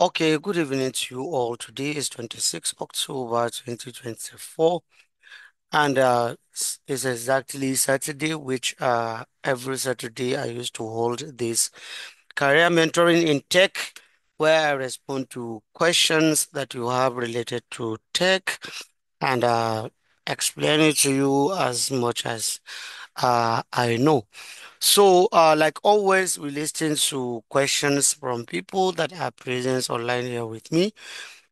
Okay, good evening to you all. Today is 26 October 2024, and it's exactly Saturday, which every Saturday I used to hold this career mentoring in tech, where I respond to questions that you have related to tech and explain it to you as much as I know. So, like always, we listen to questions from people that are present online here with me.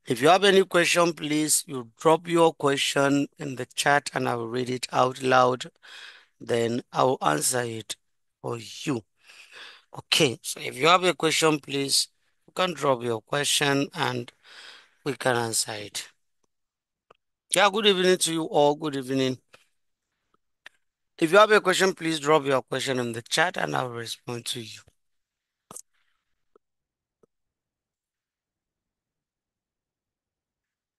If you have any question, please you drop your question in the chat and I will read it out loud. Then I will answer it for you. Okay, so if you have a question, please you can drop your question and we can answer it. Yeah, good evening to you all. Good evening. If you have a question, please drop your question in the chat and I will respond to you.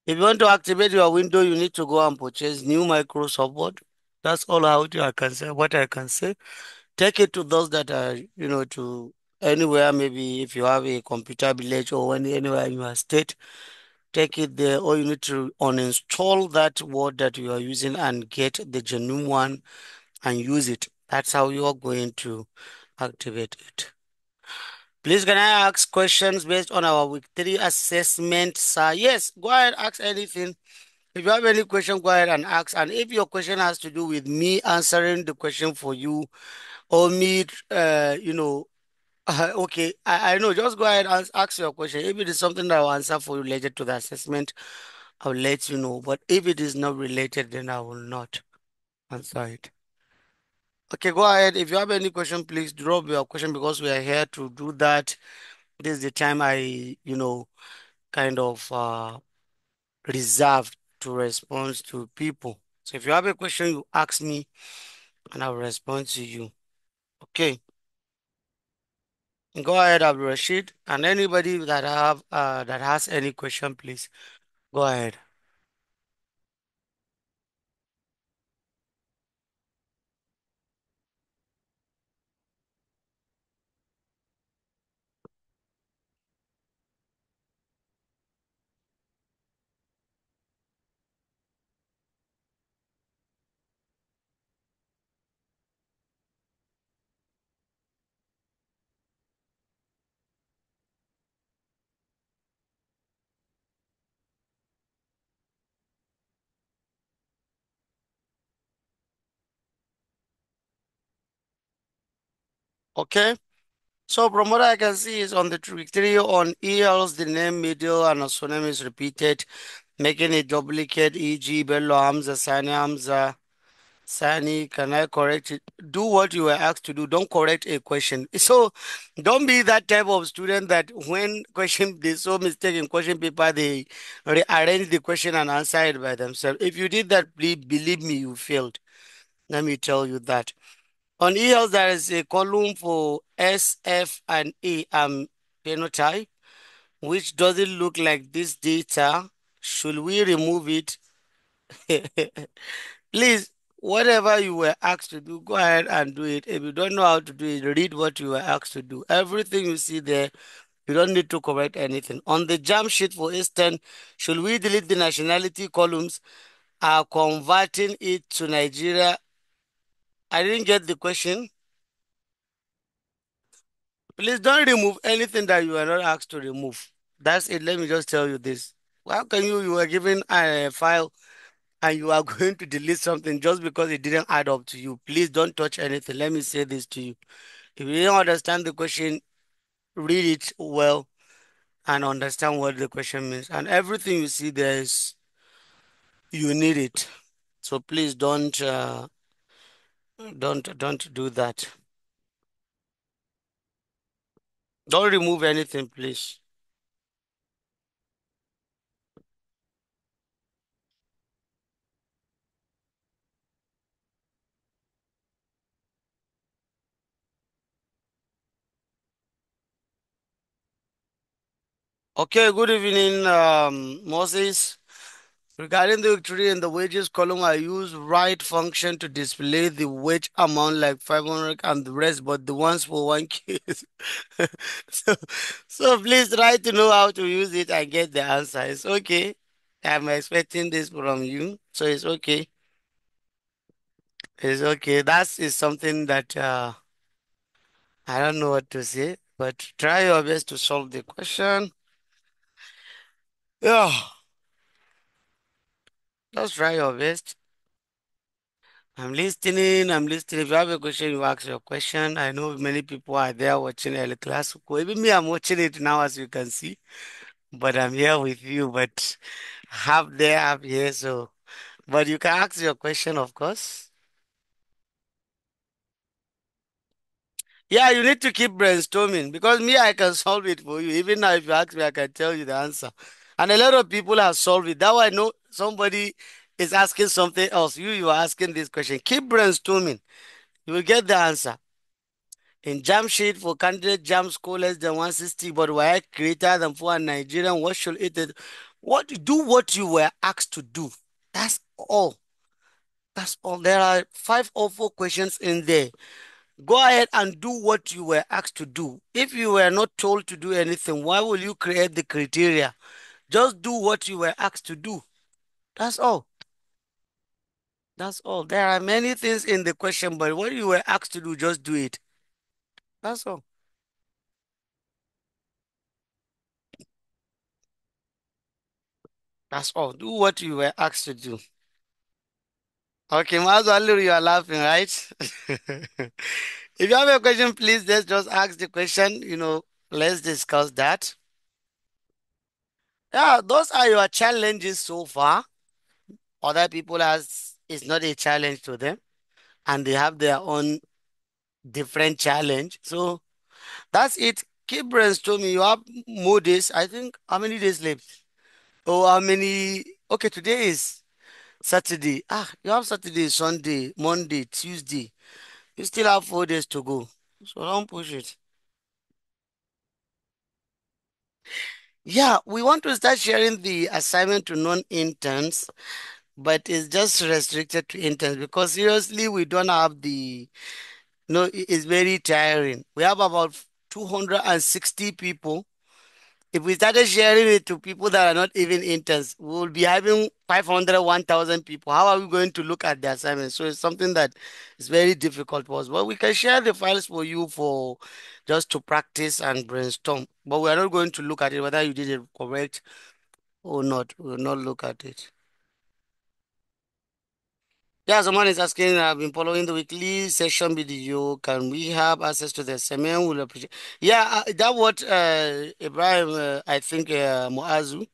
If you want to activate your window, you need to go and purchase new Microsoft Word. That's all I can say. What I can say. Take it to those that are, to anywhere, maybe if you have a computer village or anywhere in your state, take it there, or you need to uninstall that word that you are using and get the genuine one and use it. That's how you are going to activate it. Please, can I ask questions based on our week 3 assessment, sir? Yes, go ahead, ask anything. If you have any question, go ahead and ask. And if your question has to do with me answering the question for you, or me, okay, I know. Just go ahead and ask your question. If it is something that I'll answer for you related to the assessment, I'll let you know. But if it is not related, then I will not answer it. Okay, go ahead. If you have any question, please drop your question because we are here to do that. This is the time kind of reserved to respond to people. So if you have a question, you ask me and I'll respond to you. Okay. Go ahead, Abdul Rashid, and anybody that has any question, please go ahead. Okay. So from what I can see is on the trajectory on ELs, the name middle and also name is repeated, making a duplicate, e.g. Bello Hamza, Sani Hamza, Sani, can I correct it? Do what you were asked to do. Don't correct a question. So don't be that type of student that when question they saw mistake in question paper, they rearrange the question and answer it by themselves. If you did that, please believe me, you failed. Let me tell you that. On ELs, there is a column for S, F, and A phenotype, which doesn't look like this data. Should we remove it? Please, whatever you were asked to do, go ahead and do it. If you don't know how to do it, read what you were asked to do. Everything you see there, you don't need to correct anything. On the jam sheet for Eastern, should we delete the nationality columns? Are converting it to Nigeria? I didn't get the question. Please don't remove anything that you are not asked to remove. That's it. Let me just tell you this. How can you were given a file and you are going to delete something just because it didn't add up to you? Please don't touch anything. Let me say this to you. If you don't understand the question, read it well and understand what the question means. And everything you see there is you need it. So please don't do that. Don't remove anything, please. Okay, good evening, Moses. Regarding the victory in the wages column, I use write function to display the wage amount like 500 and the rest, but the ones for 1K. So, so please try to know how to use it and get the answer. It's okay. I'm expecting this from you, so it's okay. It's okay. That is something that I don't know what to say, but try your best to solve the question. Yeah, just try your best. I'm listening. I'm listening. If you have a question, you ask your question. I know many people are there watching El Clasico. Even me, I'm watching it now, as you can see. But I'm here with you. But half there, half here. So, but you can ask your question, of course. Yeah, you need to keep brainstorming because me, I can solve it for you. Even now, if you ask me, I can tell you the answer. And a lot of people have solved it. That way, I know somebody is asking something else. You are asking this question. Keep brainstorming. You will get the answer. In Jamshid, for candidate jam score less than 160, but were greater than for a Nigerian, what should it do? Do what you were asked to do. That's all. That's all. There are 5 or 4 questions in there. Go ahead and do what you were asked to do. If you were not told to do anything, why will you create the criteria? Just do what you were asked to do. That's all. That's all. There are many things in the question, but what you were asked to do, just do it. That's all. That's all. Do what you were asked to do. Okay, Mazu, you are laughing, right? If you have a question, please let's just ask the question. Let's discuss that. Yeah, those are your challenges so far. Other people has it's not a challenge to them, and they have their own different challenge. So that's it. Keep brainstorming. You have more days. I think how many days left? Oh, how many? Okay, today is Saturday. You have Saturday, Sunday, Monday, Tuesday. You still have 4 days to go. So don't push it. Yeah, we want to start sharing the assignment to non-interns, but it's just restricted to interns because seriously, we don't have the, no, it's very tiring. We have about 260 people. If we started sharing it to people that are not even interns, we will be having 500, 1,000 people. How are we going to look at the assignment? So it's something that is very difficult for us. But we can share the files for you for just to practice and brainstorm. But we are not going to look at it whether you did it correct or not. We will not look at it. Yeah, someone is asking, I've been following the weekly session video. Can we have access to the seminar? We'll appreciate. Yeah, that what Ibrahim, I think Muazu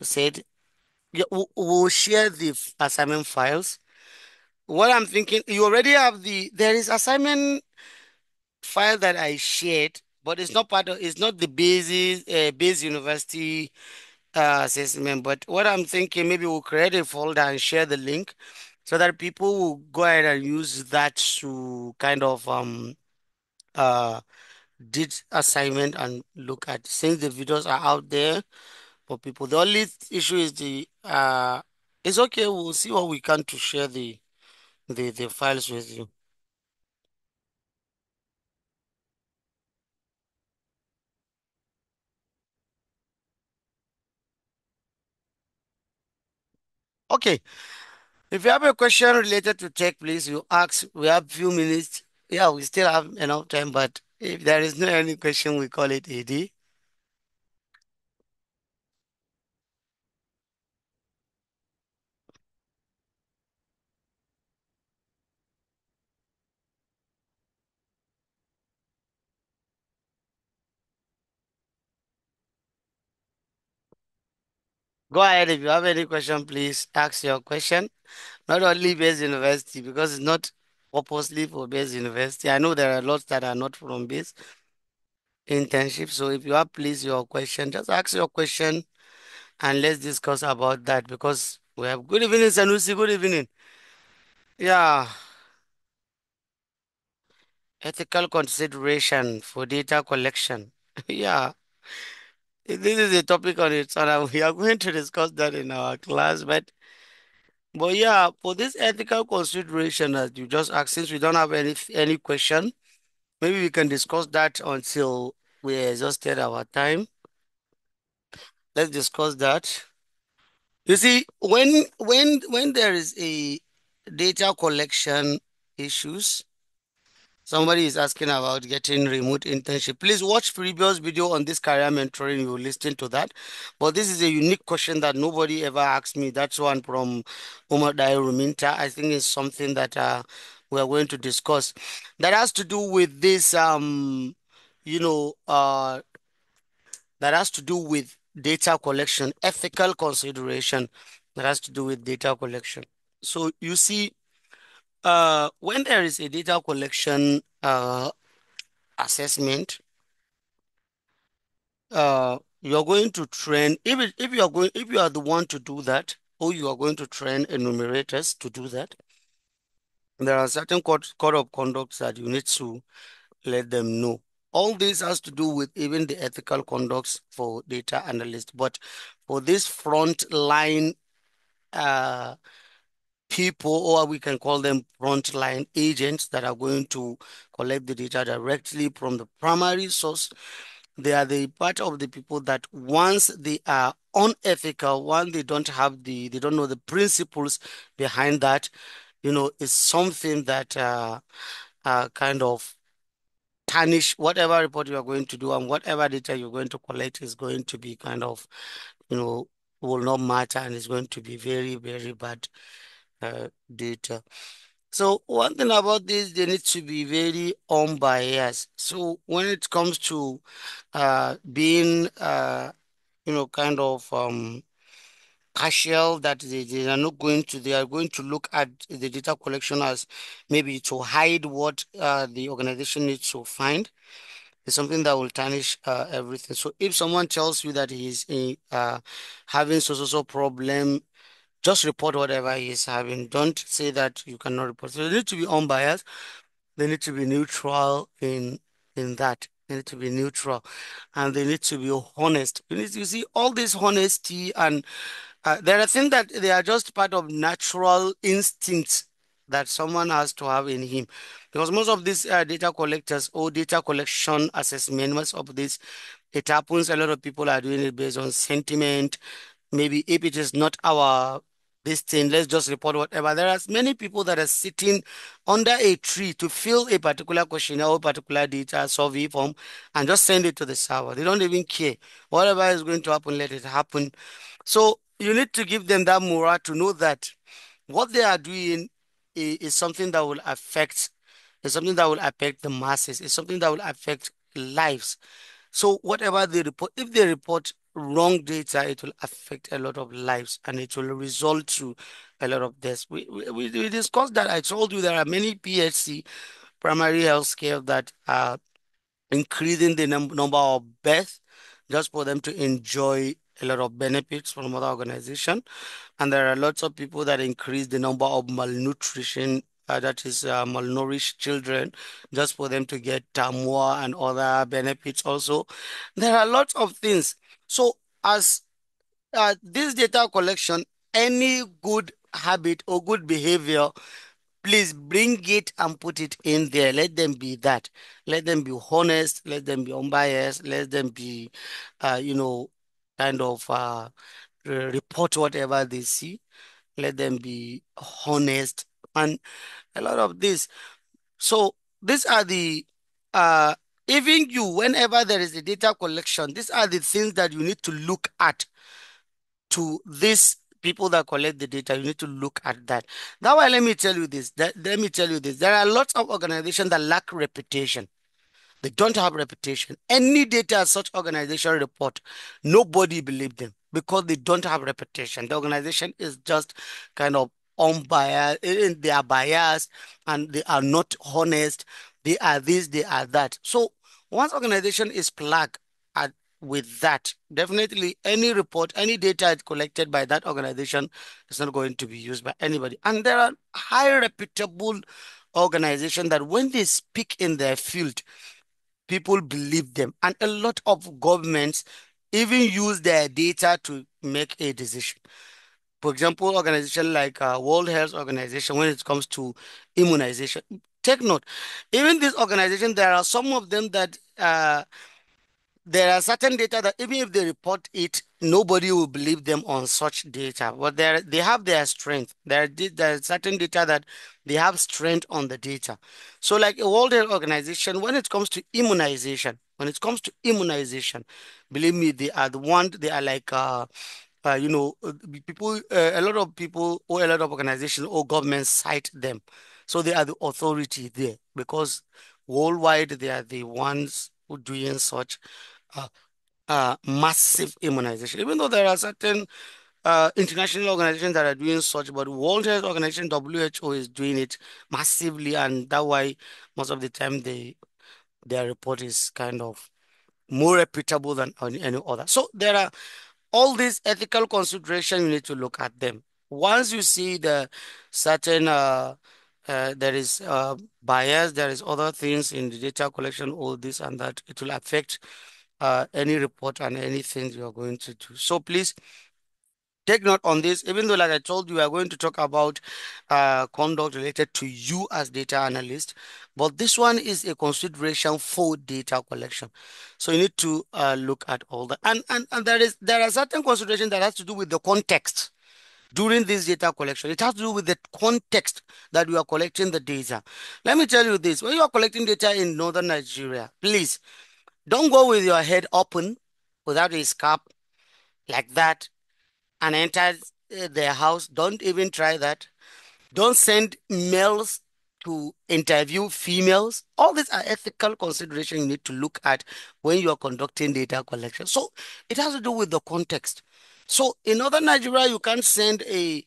said. Yeah, we'll share the assignment files. What I'm thinking, you already have there is assignment file that I shared, but it's not the base university assessment. But what I'm thinking, maybe we'll create a folder and share the link so that people will go ahead and use that to kind of uh did assignment and look at since the videos are out there for people. The only issue is the it's okay, we'll see what we can to share the files with you. Okay. If you have a question related to tech, please you ask. We have few minutes. Yeah, we still have enough time, but if there is no any question, we call it a day. Go ahead. If you have any question, please ask your question. Not only Base University, because it's not purposely for Base University. I know there are lots that are not from Base internship. So if you have please your question, just ask your question and let's discuss about that because we have good evening, Sanusi. Good evening. Yeah, ethical consideration for data collection. Yeah, this is a topic on its own. We are going to discuss that in our class, but But yeah, for this ethical consideration that you just asked, since we don't have any question, maybe we can discuss that until we exhausted our time. Let's discuss that. You see, when there is a data collection issues, somebody is asking about getting remote internship. Please watch previous video on this career mentoring. You will listen to that. But this is a unique question that nobody ever asked me. That's one from Umar Ruminta. I think it's something that we are going to discuss. That has to do with this you know that has to do with data collection, ethical consideration that has to do with data collection. So you see, when there is a data collection assessment, you're going to train if you are the one to do that, or you are going to train enumerators to do that. There are certain code of conducts that you need to let them know. All this has to do with even the ethical conducts for data analysts, but for this front line uh, people, or we can call them frontline agents that are going to collect the data directly from the primary source. They are the part of the people that once they are unethical, once they don't know the principles behind that, it's something that kind of tarnish whatever report you are going to do, and whatever data you're going to collect is going to be kind of, you know, will not matter, and it's going to be very, very bad data. So one thing about this, they need to be very unbiased. So when it comes to being, kind of partial, that they are not going to, they are going to look at the data collection as maybe to hide what the organization needs to find. It's something that will tarnish everything. So if someone tells you that he's having so problem, just report whatever he's having. Don't say that you cannot report. So they need to be unbiased. They need to be neutral in that. They need to be neutral, and they need to be honest. You see all this honesty, and there are things that they are just part of natural instincts that someone has to have in him, because most of these data collectors or data collection assessment, most of this, it happens. A lot of people are doing it based on sentiment. Maybe if it is not our this thing, let's just report whatever. There are many people that are sitting under a tree to fill a particular questionnaire or particular data survey form and just send it to the server. They don't even care. Whatever is going to happen, let it happen. So you need to give them that morale to know that what they are doing is something that will affect, is something that will affect the masses, is something that will affect lives. So whatever they report, if they report wrong data, it will affect a lot of lives, and it will result to a lot of deaths. We discussed that. I told you there are many PHC, primary health care, that are increasing the number of births just for them to enjoy a lot of benefits from other organization. And there are lots of people that increase the number of malnutrition, that is malnourished children, just for them to get more and other benefits also. There are lots of things. So as this data collection, any good habit or good behavior, please bring it and put it in there. Let them be that. Let them be honest. Let them be unbiased. Let them be, kind of report whatever they see. Let them be honest, and a lot of this. So these are the uh even you, whenever there is a data collection, these are the things that you need to look at to these people that collect the data. You need to look at that. That why let me tell you this. Let me tell you this. There are lots of organizations that lack reputation. They don't have reputation. Any data such organization report, nobody believe them because they don't have reputation. The organization is just kind of unbiased. They are biased and they are not honest. They are this, they are that. So once organization is plagued at, with that, definitely any report, any data collected by that organization is not going to be used by anybody. And there are high reputable organizations that when they speak in their field, people believe them. And a lot of governments even use their data to make a decision. For example, organization like World Health Organization, when it comes to immunization, take note. Even this organization, there are some of them that there are certain data that even if they report it, nobody will believe them on such data. But they have their strength. There are certain data that they have strength on the data. So, like a World Health Organization, when it comes to immunization, believe me, they are the one. They are like people. A lot of people or a lot of organizations or governments cite them. So they are the authority there because worldwide they are the ones who doing such uh, massive immunization. Even though there are certain international organizations that are doing such, but World Health Organization (WHO) is doing it massively, and that why most of the time their report is kind of more reputable than any other. So there are all these ethical considerations. You need to look at them. Once you see the certain there is bias, there is other things in the data collection, all this and that, it will affect any report and anything you are going to do. So please take note on this, even though, like I told you, we are going to talk about conduct related to you as data analyst, but this one is a consideration for data collection. So you need to look at all that. And there are certain considerations that has to do with the context during this data collection. It has to do with the context that you are collecting the data. Let me tell you this. When you are collecting data in northern Nigeria, please don't go with your head open without a scarf like that and enter their house. Don't even try that. Don't send males to interview females. All these are ethical considerations you need to look at when you are conducting data collection. So it has to do with the context. So in northern Nigeria, you can't send a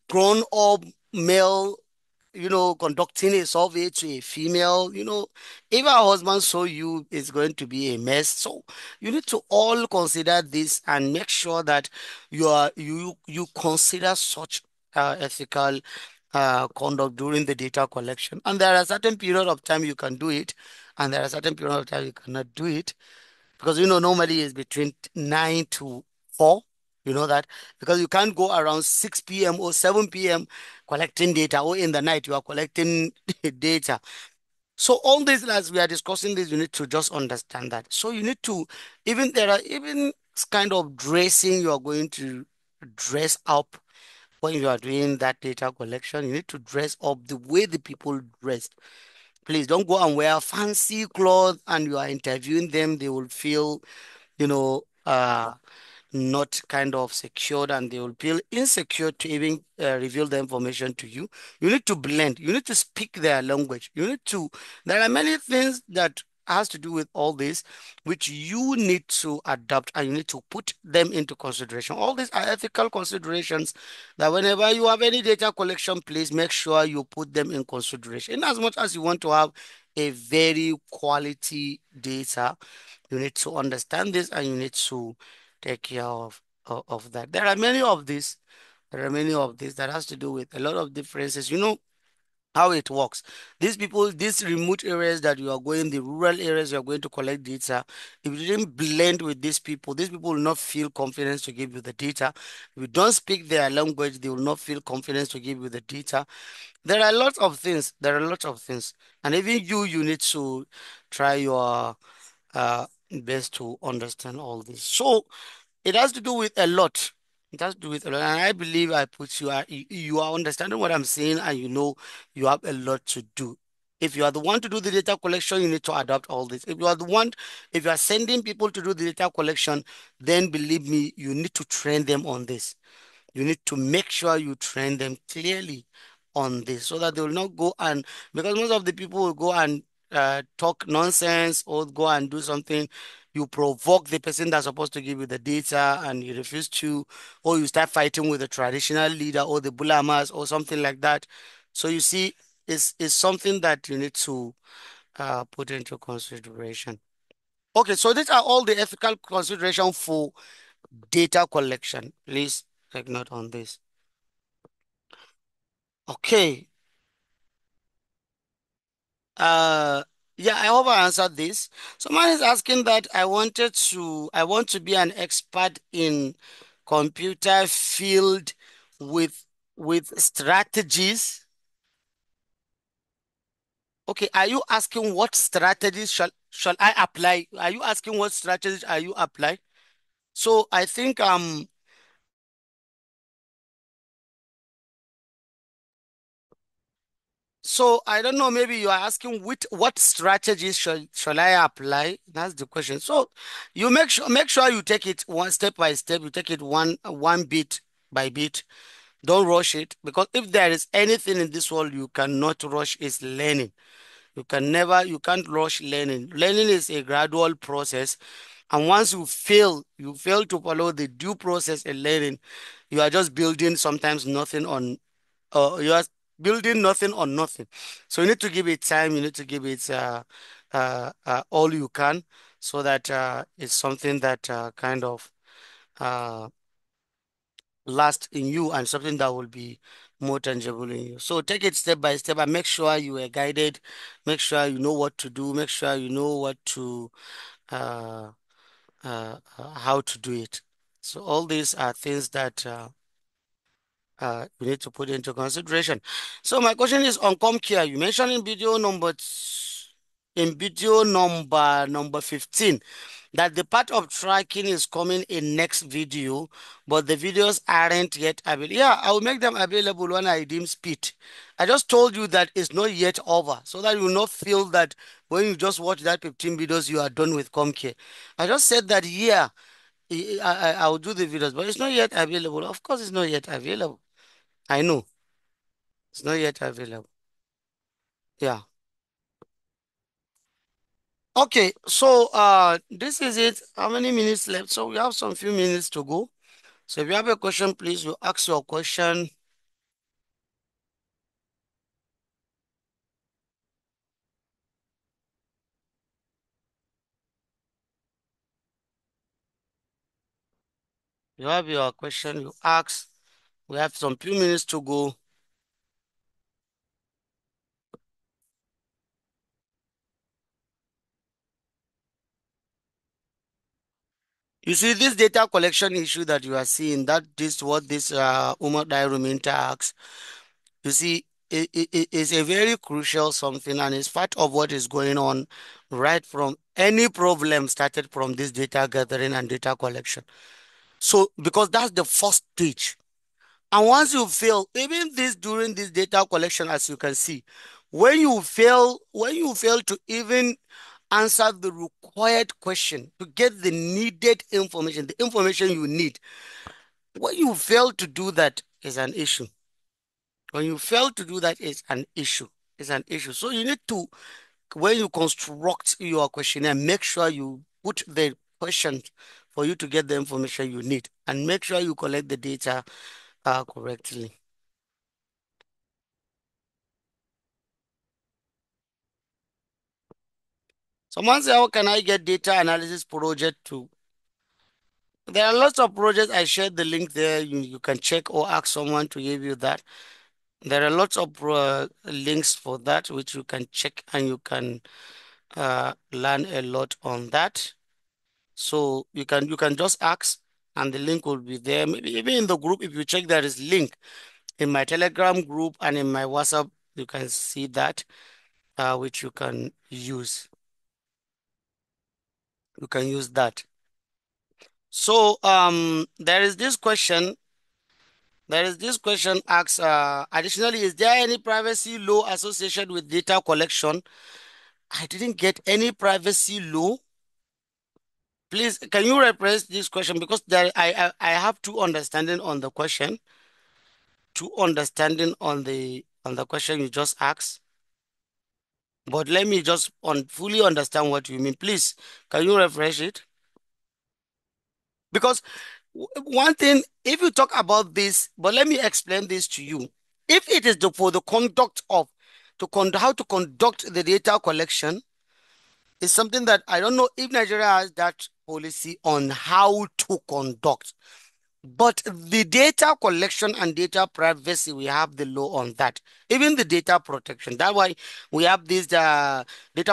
grown up male, conducting a survey to a female. If our husband saw you, it's going to be a mess. So you need to all consider this and make sure that you consider such ethical conduct during the data collection. And there are certain period of time you can do it, and there are certain period of time you cannot do it because normally it's between 9 to 4. You know that because you can't go around 6 p.m. or 7 p.m. collecting data, or in the night you are collecting data. So all this, as we are discussing this, you need to just understand that. So you need to, even there are even kind of dressing you are going to dress up when you are doing that data collection. You need to dress up the way the people dress. Please don't go and wear fancy clothes and you are interviewing them. They will feel, you know, not kind of secured, and they will feel insecure to even reveal the information to you. You need to blend. You need to speak their language. There are many things that has to do with all this, which you need to adapt and you need to put them into consideration. All these are ethical considerations that whenever you have any data collection, please make sure you put them in consideration. In as much as you want to have a very quality data, you need to understand this and you need to take care of that. There are many of these that has to do with a lot of differences. You know how it works. These people, these remote areas that you are going, the rural areas you are going to collect data, if you didn't blend with these people will not feel confidence to give you the data. If you don't speak their language, they will not feel confidence to give you the data. There are lots of things. There are lots of things. And even you need to try your uh, best to understand all this. So it has to do with a lot. It has to do with a lot. And I believe you are understanding what I'm saying, and you have a lot to do. If you are the one to do the data collection, you need to adopt all this. If you are sending people to do the data collection, then believe me, you need to train them on this. You need to make sure you train them clearly on this so that they will not go and, because most of the people will go and talk nonsense or go and do something. You provoke the person that's supposed to give you the data and you refuse to, or you start fighting with the traditional leader or the bulamas or something like that. So you see, it's something that you need to put into consideration. Okay, so these are all the ethical consideration for data collection. Please take note on this. Okay. Uh, yeah, I hope I answered this. Someone is asking that I want to be an expert in computer field. with strategies. Okay, are you asking what strategies shall I apply? Are you asking what strategies are you apply? So I think so I don't know, maybe you are asking which what strategies shall I apply? That's the question. So you make sure you take it one step by step, you take it one bit by bit. Don't rush it, because if there is anything in this world you cannot rush is learning. You can't rush learning. Learning is a gradual process. And once you fail to follow the due process in learning, you are just building sometimes nothing on, you are building nothing on nothing. So you need to give it time. You need to give it all you can, so that it's something that kind of uh, last in you, and something that will be more tangible in you. So take it step by step and make sure you are guided. Make sure you know what to do. Make sure you know what to uh, how to do it. So all these are things that we need to put into consideration. So my question is on ComCare. You mentioned in video number 15 that the part of tracking is coming in next video, but the videos aren't yet available. Yeah, I will make them available when I deem speed. I just told you that it's not yet over, so that you will not feel that when you just watch that 15 videos, you are done with ComCare. I just said that, yeah, I will do the videos, but it's not yet available. Of course, it's not yet available. I know it's not yet available. Yeah. Okay, so this is it. How many minutes left? So we have some few minutes to go. So if you have a question, please you ask your question. You have your question, you ask. We have some few minutes to go. You see, this data collection issue that you are seeing, that this what this Umar Dairuminta asks, you see, it is a very crucial something, and it's part of what is going on right from any problem started from this data gathering and data collection. So, because that's the first stage. And once you fail, even this during this data collection, as you can see, when you fail to even answer the required question to get the needed information, the information you need, when you fail to do that is an issue. When you fail to do that is an issue. It's an issue. So you need to, when you construct your questionnaire, make sure you put the questions for you to get the information you need, and make sure you collect the data correctly. Someone say, how can I get data analysis project to? There are lots of projects. I shared the link there. You can check or ask someone to give you that. There are lots of links for that, which you can check, and you can learn a lot on that. So you can just ask, and the link will be there. Maybe even in the group, if you check, there is link in my Telegram group and in my WhatsApp. You can see that, which you can use. You can use that. So there is this question asks, additionally, is there any privacy law associated with data collection? I didn't get any privacy law. Please, can you rephrase this question? Because I have two understanding on the question, two understanding on the question you just asked. But let me just fully understand what you mean. Please, can you refresh it? Because one thing, if you talk about this, but let me explain this to you. If it is for the conduct of how to conduct the data collection, is something that I don't know if Nigeria has that policy on how to conduct. But the data collection and data privacy, we have the law on that. Even the data protection. That's why we have this Data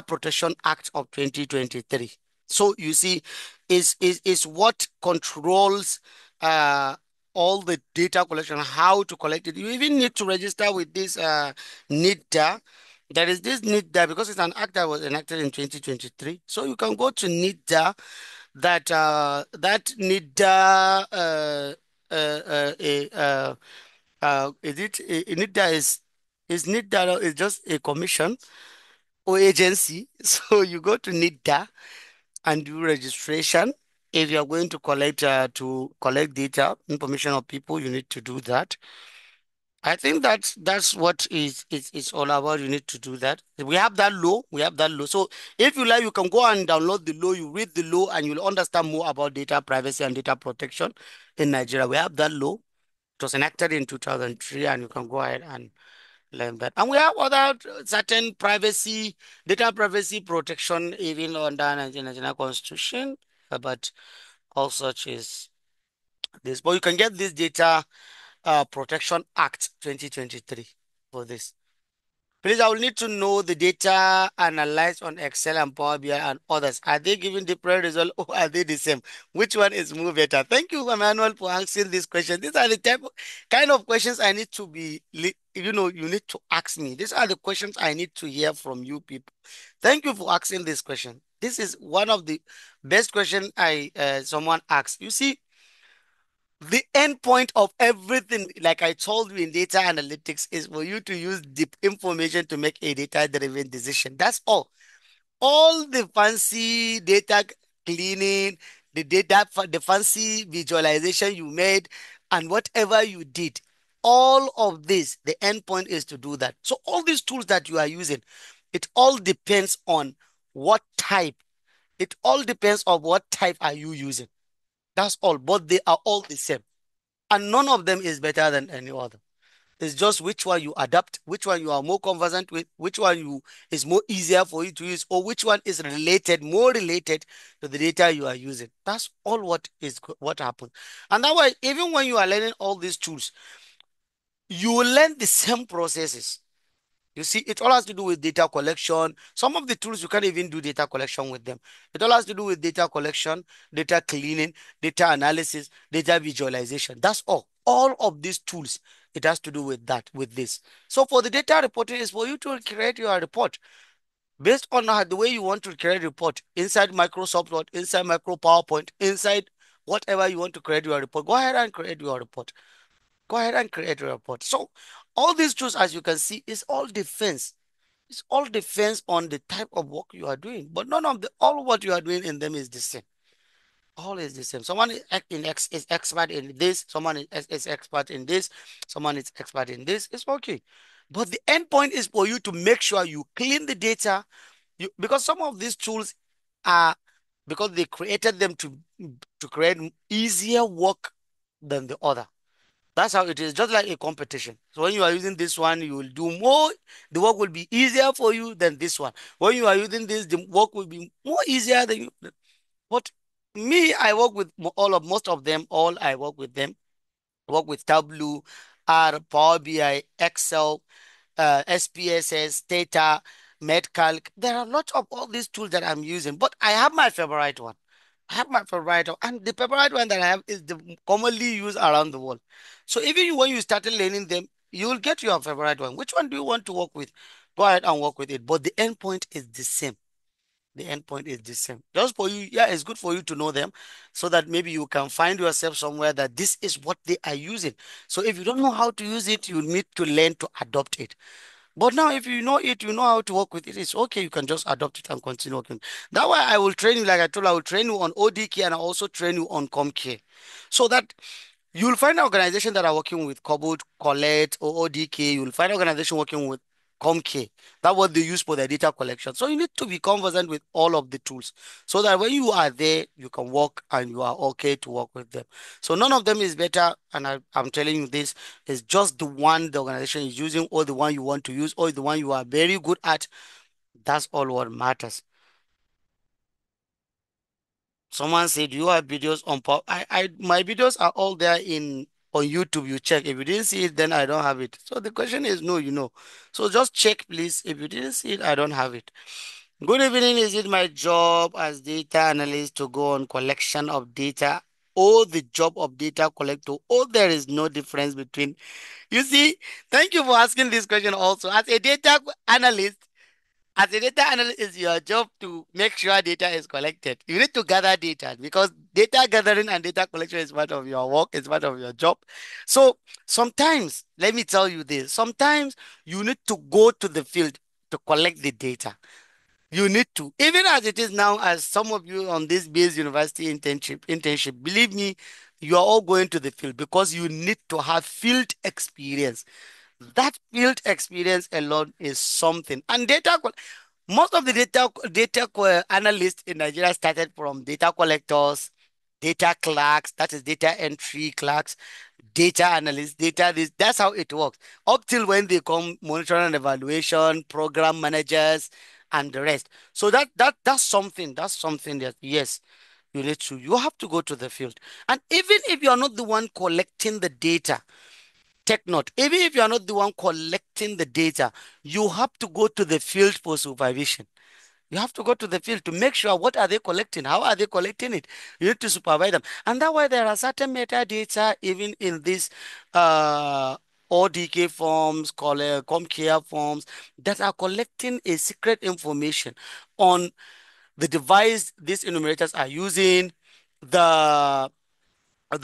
Protection Act of 2023. So you see, is what controls. all the data collection, how to collect it. You even need to register with this NIDA. There is this NIDA because it's an act that was enacted in 2023. So you can go to NIDA. That NIDA is it NIDA is NIDA is just a commission or agency. So you go to NIDA and do registration. If you are going to collect data, information of people, you need to do that. I think that's what is all about. You need to do that. We have that law. We have that law. So if you like, you can go and download the law. You read the law, and you'll understand more about data privacy and data protection in Nigeria. We have that law. It was enacted in 2003, and you can go ahead and learn that. And we have other certain privacy, data privacy protection, even under Nigerian Constitution. But all such is this. But you can get this Data Protection Act 2023 for this. Please, I will need to know the data analyzed on Excel and Power BI and others. Are they giving different results or are they the same? Which one is more better? Thank you, Emmanuel, for answering this question. These are the kind of questions I need to you need to ask me. These are the questions I need to hear from you people. Thank you for asking this question. This is one of the best questions I someone asked. You see, the end point of everything, like I told you in data analytics, is for you to use deep information to make a data-driven decision. That's all. All the fancy data cleaning, the fancy visualization you made, and whatever you did, all of this, the end point is to do that. So all these tools that you are using, it all depends on what type. It all depends on what type are you using. That's all. But they are all the same. And none of them is better than any other. It's just which one you adapt, which one you are more conversant with, which one you is more easier for you to use, or which one is more related to the data you are using. That's all what happens. And that way, even when you are learning all these tools, you will learn the same processes. You see, it all has to do with data collection. Some of the tools you can't even do data collection with them. It all has to do with data collection, data cleaning, data analysis, data visualization. That's all. All of these tools, it has to do with that, with this. So for the data reporting is for you to create your report based on the way you want to create a report inside Microsoft Word, inside Micro PowerPoint, inside whatever you want to create your report. Go ahead and create your report. Go ahead and create a report. So all these tools, as you can see, is all defense. It's all depends on the type of work you are doing, but none of the all what you are doing in them is the same. All is the same. Someone is expert in this, someone is expert in this, someone is expert in this. It's okay. But the end point is for you to make sure you clean the data. Because some of these tools are because they created them to create easier work than the other. That's how it is, just like a competition. So when you are using this one, you will do more. The work will be easier for you than this one. When you are using this, the work will be more easier than you. But me, I work with most of them. All I work with them. I work with Tableau, R, Power BI, Excel, SPSS, Data, MedCalc. There are lots of all these tools that I'm using, but I have my favorite one. I have my favorite one, and the favorite one that I have is the commonly used around the world. So even when you started learning them, you will get your favorite one. Which one do you want to work with? Go ahead and work with it. But the endpoint is the same. The endpoint is the same. Just for you, yeah, it's good for you to know them so that maybe you can find yourself somewhere that this is what they are using. So if you don't know how to use it, you need to learn to adopt it. But now, if you know it, you know how to work with it. It's okay. You can just adopt it and continue working. That way, I will train you, like I told you, I will train you on ODK and I also train you on ComCare. So that you'll find an organization that are working with Cobalt, Collect, or ODK. You'll find an organization working with ComCare. That's what they use for their data collection. So you need to be conversant with all of the tools so that when you are there, you can work and you are okay to work with them. So none of them is better. And I'm telling you this is just the one the organization is using or the one you want to use or the one you are very good at. That's all what matters. Someone said you have videos on pop. My videos are all there in on YouTube. You check. If you didn't see it, then I don't have it. So the question is no, you know. So just check, please. If you didn't see it, I don't have it. Good evening. Is it my job as data analyst to go on collection of data? or the job of data collector, or there is no difference between. You see, thank you for asking this question also. As a data analyst, it's your job to make sure data is collected. You need to gather data because data gathering and data collection is part of your work, it's part of your job. So sometimes, let me tell you this, sometimes you need to go to the field to collect the data. You need to, even as it is now, as some of you on this base university internship, believe me, you are all going to the field because you need to have field experience. That field experience alone is something. And most of the analysts in Nigeria started from data collectors, data clerks, that is data entry clerks, data analysts, data this. That's how it works. Up till when they come monitoring and evaluation, program managers, and the rest. So that's something. That's something that yes, you have to go to the field. And even if you're not the one collecting the data, take note, even if you're not the one collecting the data, you have to go to the field for supervision. You have to go to the field to make sure what are they collecting, how are they collecting it. You need to supervise them, and that's why there are certain metadata even in this uh, ODK forms, ComCare forms that are collecting a secret information on the device these enumerators are using, the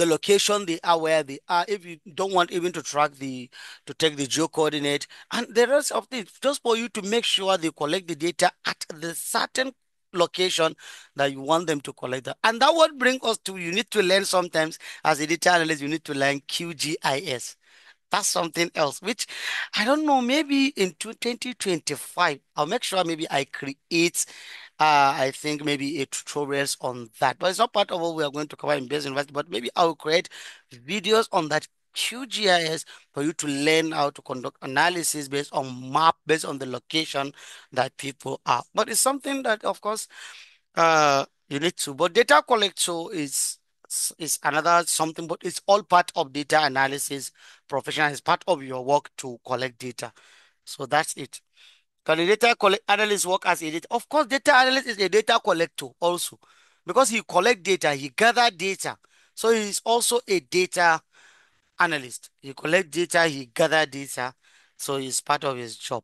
location they are, where they are, if you don't want even to track to take the geo coordinate and the rest of it, just for you to make sure they collect the data at the certain location that you want them to collect that. And that would bring us to, you need to learn sometimes as a data analyst, you need to learn QGIS. That's something else, which I don't know, maybe in 2025, I'll make sure maybe I create, I think maybe a tutorials on that. But it's not part of what we are going to cover in Base University, but maybe I'll create videos on that QGIS for you to learn how to conduct analysis based on map, based on the location that people are. But it's something that, of course, you need to. But data collection is another something, but it's all part of data analysis professional. It's part of your work to collect data. So that's it. Can a analyst work as a data? Of course, data analyst is a data collector also, because he collect data, he gather data. So he's also a data analyst. He collect data, he gather data. So it's part of his job.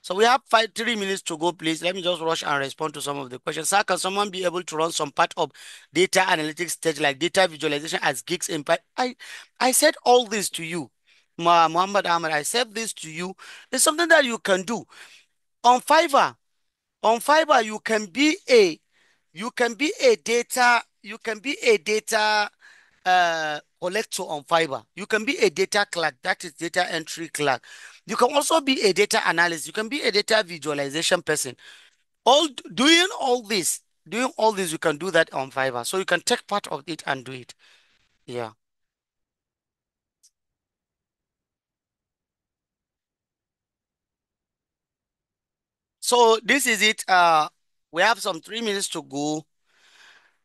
So we have 3 minutes to go, please. Let me just rush and respond to some of the questions. Sir, can someone be able to run some part of data analytics stage like data visualization as gigs impact? I said all this to you. Muhammad Ahmed, I said this to you. It's something that you can do. On Fiverr, you can be a data collector on Fiverr. You can be a data clerk, that is data entry clerk. You can also be a data analyst. You can be a data visualization person. All doing all this, you can do that on Fiverr. So you can take part of it and do it. Yeah. So this is it. We have some 3 minutes to go.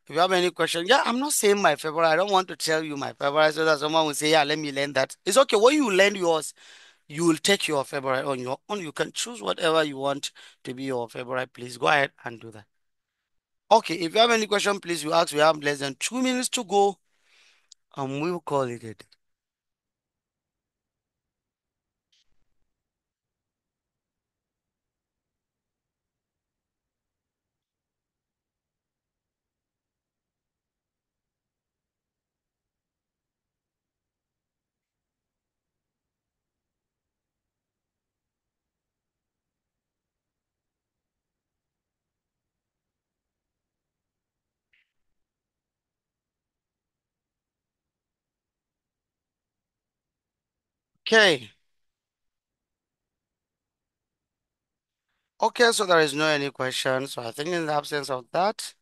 If you have any question, yeah, I'm not saying my favorite. I don't want to tell you my favorite so that someone will say, yeah, let me learn that. It's okay. When you learn yours, you will take your favorite on your own. You can choose whatever you want to be your favorite. Please go ahead and do that. Okay. If you have any question, please you ask. We have less than 2 minutes to go, and we will call it a day. Okay. Okay. So there is no any question. So I think in the absence of that,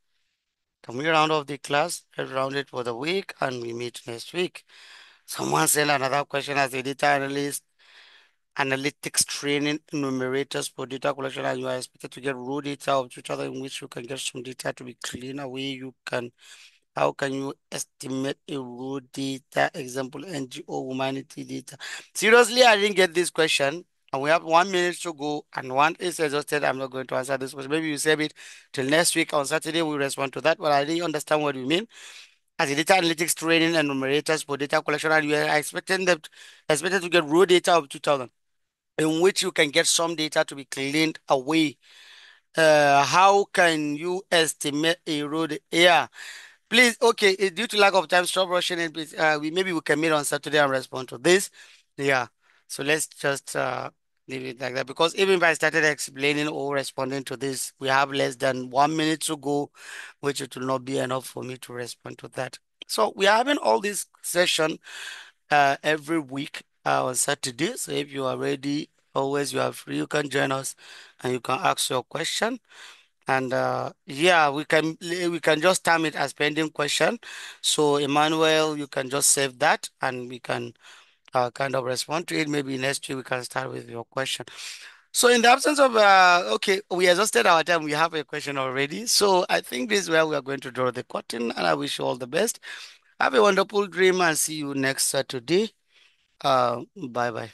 can we round off the class? Let's round it for the week, and we meet next week. Someone sent another question as a data analyst. Analytics training enumerators for data collection, and you are expected to get raw data of each other in which you can get some data to be clean away. How can you estimate a raw data example, NGO humanity data? Seriously, I didn't get this question. And we have 1 minute to go, and one is exhausted. I'm not going to answer this question. Maybe you save it till next week on Saturday. We'll respond to that. But I didn't understand what you mean. as a data analytics training and numerators for data collection, and you are expected to get raw data of 2000, in which you can get some data to be cleaned away. How can you estimate a road? Yeah, please. Okay, due to lack of time, stop rushing it. Please. We can meet on Saturday and respond to this. Yeah. So let's just leave it like that, because even if I started explaining or responding to this, we have less than 1 minute to go, which it will not be enough for me to respond to that. So we are having all this session every week on Saturday. So if you are ready, always you are free, you can join us and you can ask your question. And yeah, we can just term it as pending question. So Emmanuel, you can just save that and we can kind of respond to it. Maybe next week we can start with your question. So in the absence of okay, we exhausted our time. We have a question already. So I think this is where we are going to draw the curtain, and I wish you all the best. Have a wonderful dream and see you next Saturday. Bye bye.